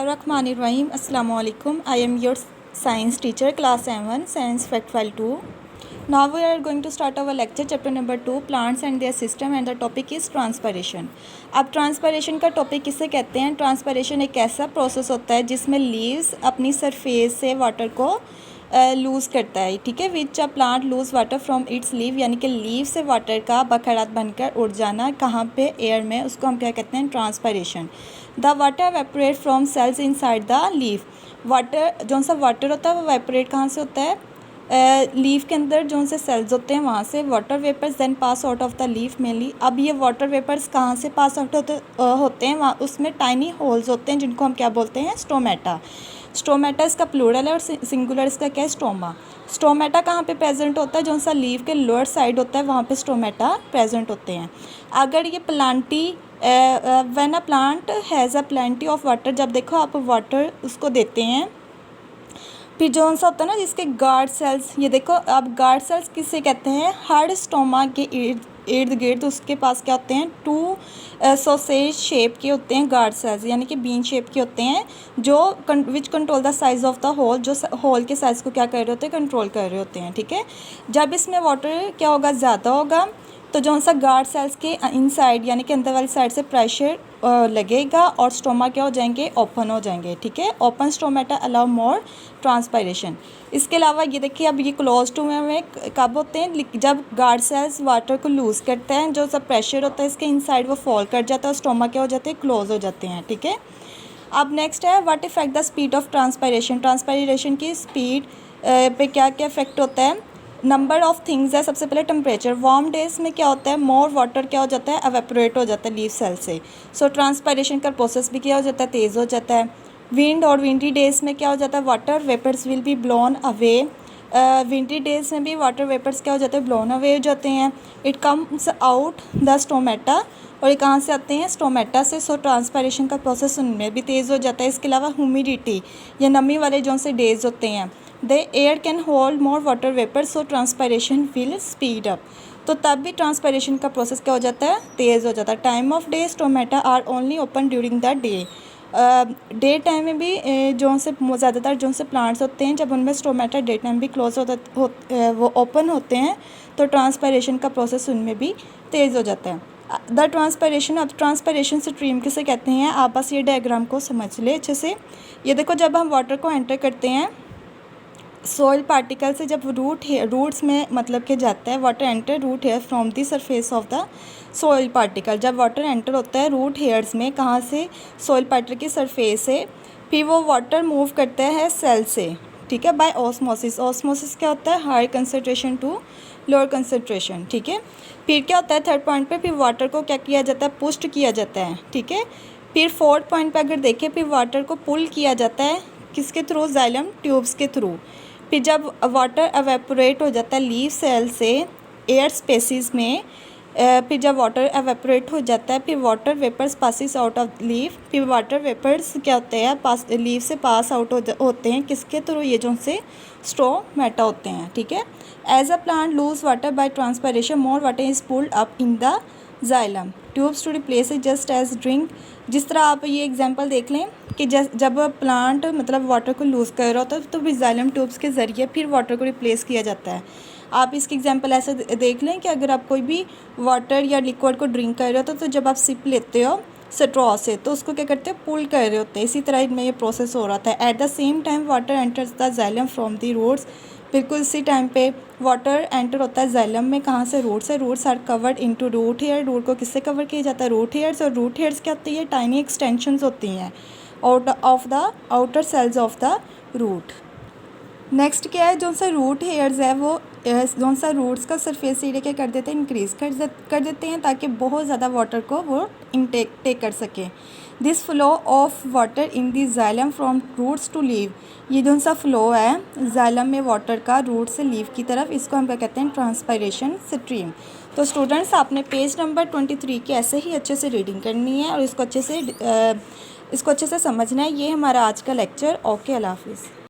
Bismillahirrahmanirrahim. Assalamu alaikum. I am your science teacher, class 7, science fact file 2. Now we are going to start our lecture, chapter number 2, plants and their system, and the topic is transpiration. अब transpiration का topic किसे कहते हैं? Transpiration एक ऐसा process होता है जिसमें लीव्स अपनी सरफेस से वाटर को लूज़ करता है, ठीक है। Which a plant lose water from its leave, यानी कि लीव से वाटर का बखरात बनकर उड़ जाना, कहाँ पे? एयर में। उसको हम क्या कहते हैं? Transpiration. The water evaporate from cells inside the leave. Water जो सा वाटर होता है वो वेपोरेट कहाँ से होता है? लीव के अंदर जो से सेल्स होते हैं वहाँ से। Water vapours then pass out of the leave mainly. अब ये वाटर वेपर्स कहाँ से पास आउट होते हैं? वहाँ उसमें टाइनी होल्स होते हैं जिनको हम क्या बोलते हैं? स्टोमेटा। स्टोमेटा इसका प्लूरल है और सिंगुलर इसका क्या है? स्टोमा। स्टोमेटा कहाँ पे प्रेजेंट होता है? जो सा लीव के लोअर साइड होता है वहाँ पे स्टोमेटा प्रेजेंट होते हैं। अगर ये Plantae when a plant has a plenty of water, जब देखो आप वाटर उसको देते हैं, फिर जो सा होता है ना जिसके गार्ड सेल्स, ये देखो आप गार्ड सेल्स किसे कहते हैं? हर स्टोमा के इर्द गिर्द उसके पास क्या होते हैं? टू सॉसेज शेप के होते हैं गार्ड सेल्स, यानी कि बीन शेप के होते हैं, जो which control the size of the hole, जो होल के साइज़ को क्या कर रहे होते हैं? कंट्रोल कर रहे होते हैं, ठीक है। जब इसमें वाटर क्या होगा? ज़्यादा होगा तो जो सा गार्ड सेल्स के इनसाइड यानी कि अंदर वाली साइड से प्रेशर लगेगा और स्टोमा क्या हो जाएंगे? ओपन हो जाएंगे, ठीक है। ओपन स्टोमेटा अलाउ मोर ट्रांसपायरेशन। इसके अलावा ये देखिए, अब ये क्लोज टू में कब होते हैं? जब गार्ड सेल्स वाटर को लूज़ करते हैं, जो सा प्रेशर होता है इसके इनसाइड वो फॉल कर जाता है और स्टोमा क्या हो जाते हैं? क्लोज हो जाते हैं, ठीक है। अब नेक्स्ट है what effect the speed of transpiration. Transpiration की स्पीड पे क्या क्या इफेक्ट होता है? नंबर ऑफ़ थिंग्स है। सबसे पहले टेम्परेचर। वार्म डेज में क्या होता है? मोर वाटर क्या हो जाता है? एवेपोरेट हो जाता है लीव सेल से। सो ट्रांसपायरेशन का प्रोसेस भी क्या हो जाता है? तेज़ हो जाता है। विंड और विंडी डेज में क्या हो जाता है? Water vapours will be blown away. Windy days में भी वाटर वेपर्स क्या हो जाते हैं? ब्लोन अवे हो जाते हैं। It comes out the stomata, और ये कहाँ से आते हैं? स्टोमेटा से। सो ट्रांसपायरेशन का प्रोसेस उनमें भी तेज़ हो जाता है। इसके अलावा ह्यूमिडिटी या नमी वाले जो से डेज होते हैं, the air can hold more water vapour, so transpiration will speed up. तो तब भी ट्रांसपायरेशन का प्रोसेस क्या हो जाता है? तेज़ हो जाता है। Time of day stomata are only open during the day. Day time में भी जो से ज़्यादातर जो से प्लांट्स होते हैं, जब उनमें स्टोमेटा डे टाइम भी क्लोज वो ओपन होते हैं तो ट्रांसपायरेशन का प्रोसेस उनमें भी तेज़ हो जाता है। द ट्रांसपायरेशन, अब ट्रांसपायरेशन स्ट्रीम किसे कहते हैं? आप बस ये डायग्राम को समझ ले अच्छे से। ये देखो, जब हम वाटर को एंटर करते हैं सॉइल पार्टिकल से, जब रूट्स में मतलब के जाता है, water enter root hair from the surface of the soil particle. जब वाटर एंटर होता है रूट हेयर्स में, कहाँ से? सॉइल पार्टिकल की सरफेस से। फिर वो वाटर मूव करता है सेल से, ठीक है, बाय ऑस्मोसिस। ऑस्मोसिस क्या होता है? High concentration to lower concentration, ठीक है। फिर क्या होता है? थर्ड पॉइंट पे फिर वाटर को क्या किया जाता है? पुस्ट किया जाता है, ठीक है। फिर फोर्थ पॉइंट पे अगर देखें, फिर वाटर को पुल किया जाता है किसके थ्रू? जाइलम ट्यूब्स के थ्रू। फिर जब वाटर एवेपोरेट हो जाता है लीव सेल से एयर स्पेसिस में, फिर जब वाटर एवेपोरेट हो जाता है, फिर water vapours passes out of leave. फिर वाटर वेपर्स क्या होते हैं? लीव से पास आउट होते हैं किसके थ्रू? ये जो से स्टोमेटा होते हैं, ठीक है। As a plant lose water by transpiration, more water is pulled up in the xylem tubes to replace it just as drink. जिस तरह आप ये एग्जांपल देख लें कि जब प्लांट मतलब वाटर को लूज़ कर रहा होता है तो फिर जाइलम ट्यूब्स के ज़रिए फिर वाटर को रिप्लेस किया जाता है। आप इसकी एग्जांपल ऐसे देख लें कि अगर आप कोई भी वाटर या लिक्विड को ड्रिंक कर रहे हो तो जब आप सिप लेते हो स्ट्रॉ से तो उसको क्या करते हो? पुल कर रहे होते हैं। इसी तरह इनमें ये प्रोसेस हो रहा था। At the same time water enters the xylem from the roots. बिल्कुल इसी टाइम पे वाटर एंटर होता है जाइलम में, कहाँ से? रूट से। Roots are covered into root hair. Root को किससे कवर किया जाता है? Root hairs. और रूट हेयर्स क्या होती है? टाइनी एक्सटेंशंस होती हैं of the outer cells of the root. Next क्या है? जो सा रूट हेयर्स है वो जो सा रूट्स का सरफेस एरिया क्या कर देते हैं? इंक्रीज़ कर देते हैं ताकि बहुत ज़्यादा वाटर को वो टेक कर सकें। This flow of water in the xylem from roots to leave. ये जो सा फ्लो है जाइलम में वाटर का रूट से लीव की तरफ, इसको हम क्या कहते हैं? Transpiration stream. तो स्टूडेंट्स, आपने पेज नंबर 23 की ऐसे ही अच्छे से रीडिंग करनी है और इसको अच्छे से समझना है। ये हमारा आज का लेक्चर। ओके, अल्लाह हाफिज़।